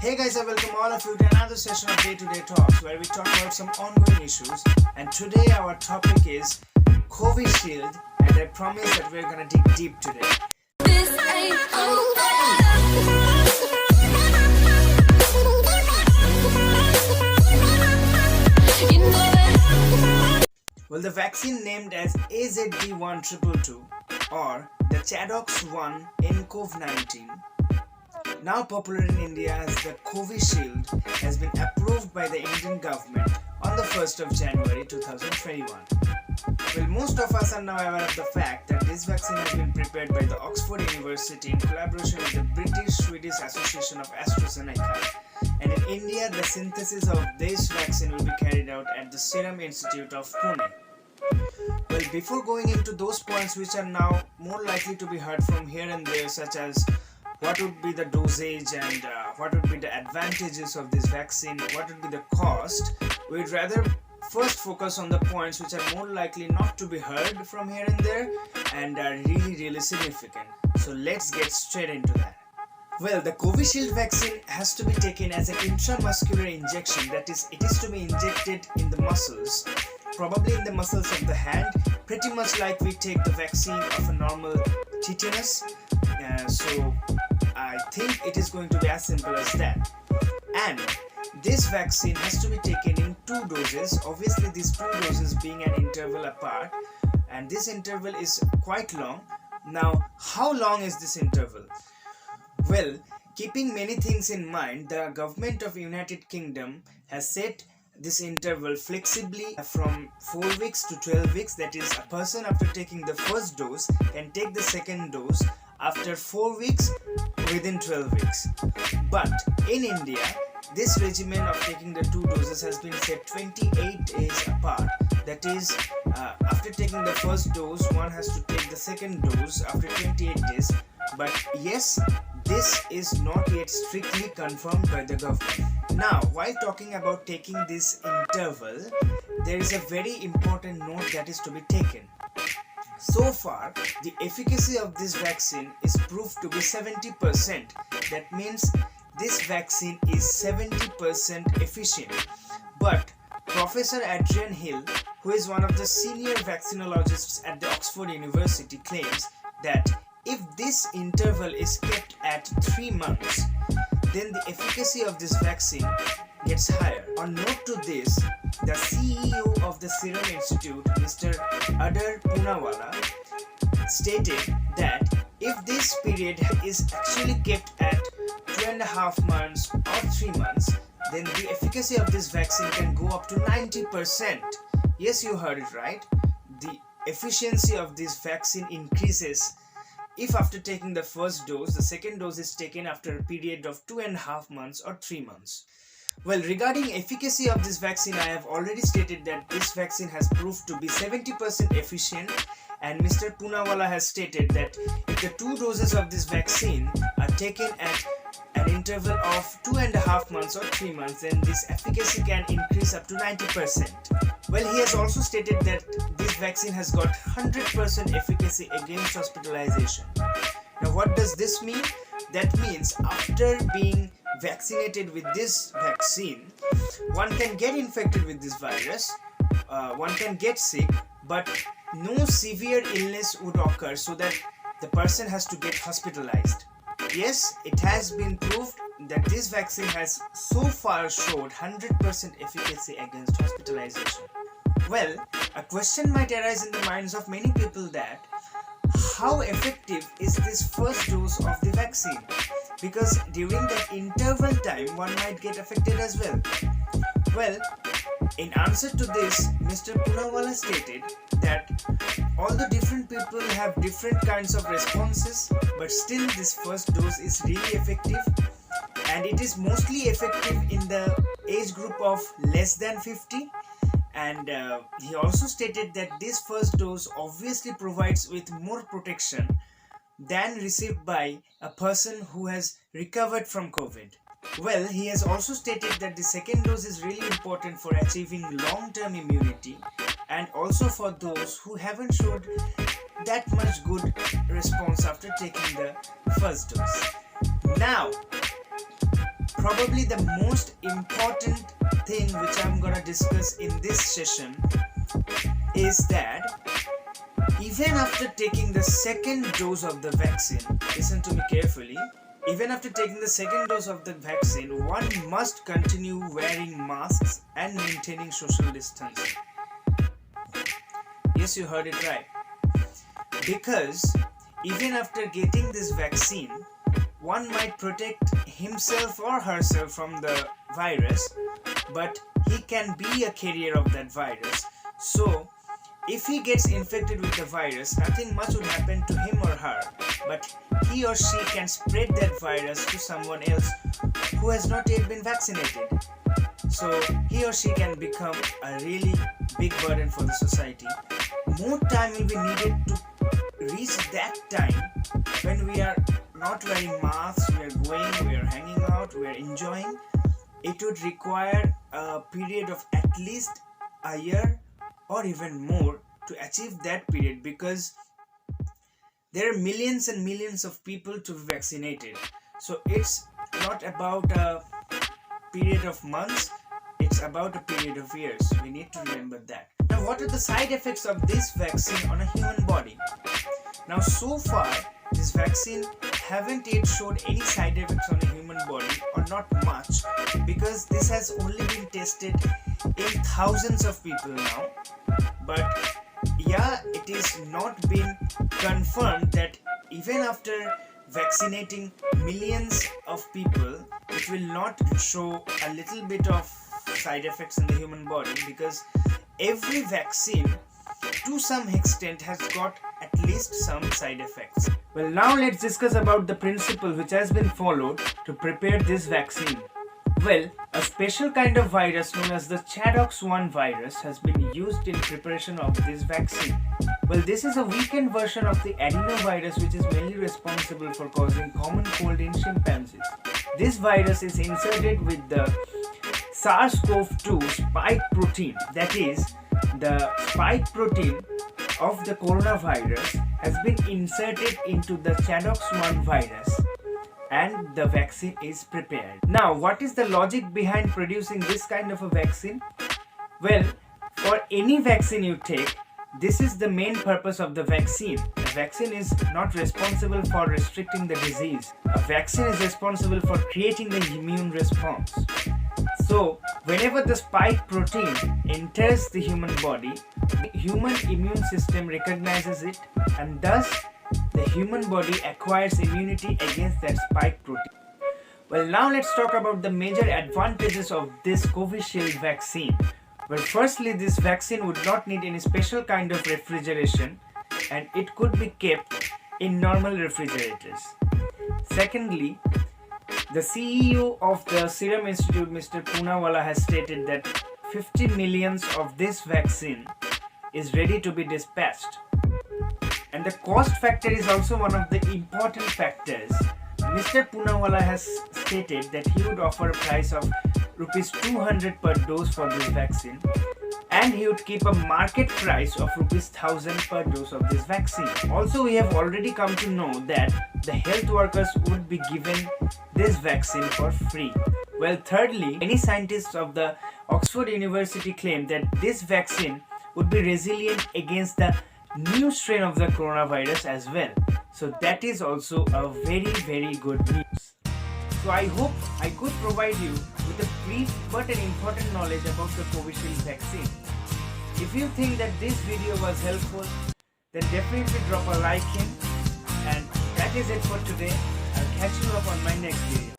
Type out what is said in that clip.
Hey guys, I welcome all of you to another session of Day-to-Day Talks where we talk about some ongoing issues, and today our topic is COVISHIELD, and I promise that we're gonna dig deep today. This ain't Well, the vaccine named as AZD1222 or the ChAdOx1 nCoV-19, now popular in India as the COVISHIELD, has been approved by the Indian government on the 1st of January 2021. Well, most of us are now aware of the fact that this vaccine has been prepared by the Oxford University in collaboration with the British-Swedish Association of AstraZeneca. And in India, the synthesis of this vaccine will be carried out at the Serum Institute of Pune. Well, before going into those points which are now more likely to be heard from here and there, such as what would be the dosage and what would be the advantages of this vaccine, what would be the cost, we'd rather first focus on the points which are more likely not to be heard from here and there and are really significant. So let's get straight into that. Well, the COVISHIELD vaccine has to be taken as an intramuscular injection, that is, it is to be injected in the muscles, probably in the muscles of the hand, pretty much like we take the vaccine of a normal tetanus. So I think it is going to be as simple as that. And this vaccine has to be taken in 2 doses, obviously these 2 doses being an interval apart, and this interval is quite long. Now, how long is this interval? Well, keeping many things in mind, the government of United Kingdom has set this interval flexibly from 4 weeks to 12 weeks, that is, a person after taking the first dose can take the second dose after 4 weeks within 12 weeks. But in India, this regimen of taking the 2 doses has been set 28 days apart. That is, after taking the first dose, one has to take the second dose after 28 days. But yes, this is not yet strictly confirmed by the government. Now, while talking about taking this interval, there is a very important note that is to be taken. So far, the efficacy of this vaccine is proved to be 70%. That means this vaccine is 70% efficient. But Professor Adrian Hill, who is one of the senior vaccinologists at the Oxford University, claims that if this interval is kept at 3 months, then the efficacy of this vaccine gets higher. On note to this, the CEO of the Serum Institute, Mr. Adar Poonawalla, stated that if this period is actually kept at 2.5 months or 3 months, then the efficacy of this vaccine can go up to 90%. Yes, you heard it right. The efficiency of this vaccine increases if after taking the first dose, the second dose is taken after a period of 2.5 months or 3 months. Well, regarding efficacy of this vaccine, I have already stated that this vaccine has proved to be 70% efficient, and Mr. Poonawalla has stated that if the 2 doses of this vaccine are taken at an interval of 2.5 months or 3 months, then this efficacy can increase up to 90%. Well, he has also stated that this vaccine has got 100% efficacy against hospitalization. Now, what does this mean? That means after being vaccinated with this vaccine, one can get infected with this virus, one can get sick, but no severe illness would occur so that the person has to get hospitalized. Yes, it has been proved that this vaccine has so far showed 100% efficacy against hospitalization. Well, a question might arise in the minds of many people that how effective is this first dose of the vaccine? Because during that interval time, one might get affected as well. Well, in answer to this, Mr. Poonawalla stated that all the different people have different kinds of responses, but still this first dose is really effective, and it is mostly effective in the age group of less than 50. And he also stated that this first dose obviously provides with more protection than received by a person who has recovered from COVID. Well, he has also stated that the second dose is really important for achieving long-term immunity and also for those who haven't showed that much good response after taking the first dose. Now, probably the most important thing which I'm gonna discuss in this session is that even after taking the second dose of the vaccine, listen to me carefully, even after taking the second dose of the vaccine, one must continue wearing masks and maintaining social distance. Yes, you heard it right. Because even after getting this vaccine, one might protect himself or herself from the virus, but he can be a carrier of that virus. So, if he gets infected with the virus, nothing much would happen to him or her, but he or she can spread that virus to someone else who has not yet been vaccinated. So he or she can become a really big burden for the society. More time will be needed to reach that time when we are not wearing masks, we are going, we are hanging out, we are enjoying. It would require a period of at least a year or even more to achieve that period, because there are millions and millions of people to be vaccinated. So it's not about a period of months, it's about a period of years. We need to remember that. Now, what are the side effects of this vaccine on a human body? Now, so far this vaccine haven't yet showed any side effects on a human body, or not much, because this has only been tested in thousands of people now. But yeah, it is not been confirmed that even after vaccinating millions of people, it will not show a little bit of side effects in the human body, because every vaccine to some extent has got at least some side effects. Well, now let's discuss about the principle which has been followed to prepare this vaccine. Well, a special kind of virus known as the ChAdOx1 virus has been used in preparation of this vaccine. Well, this is a weakened version of the adenovirus which is mainly responsible for causing common cold in chimpanzees. This virus is inserted with the SARS-CoV-2 spike protein, that is, the spike protein of the coronavirus has been inserted into the ChAdOx1 virus, and the vaccine is prepared. Now, what is the logic behind producing this kind of a vaccine? Well, for any vaccine you take, this is the main purpose of the vaccine. The vaccine is not responsible for restricting the disease. A vaccine is responsible for creating the immune response. So, whenever the spike protein enters the human body, the human immune system recognizes it, and thus the human body acquires immunity against that spike protein. Well, now let's talk about the major advantages of this COVISHIELD vaccine. Well, firstly, this vaccine would not need any special kind of refrigeration, and it could be kept in normal refrigerators. Secondly, the CEO of the Serum Institute, Mr. Poonawalla, has stated that 50 millions of this vaccine is ready to be dispatched. And the cost factor is also one of the important factors. Mr. Poonawalla has stated that he would offer a price of rupees 200 per dose for this vaccine, and he would keep a market price of rupees 1000 per dose of this vaccine. Also, we have already come to know that the health workers would be given this vaccine for free. Well, thirdly, many scientists of the Oxford University claim that this vaccine would be resilient against the new strain of the coronavirus as well. So that is also a very good news. So I hope I could provide you with a brief but an important knowledge about the COVISHIELD vaccine. If you think that this video was helpful, then definitely drop a like in. And that is it for today. I'll catch you up on my next video.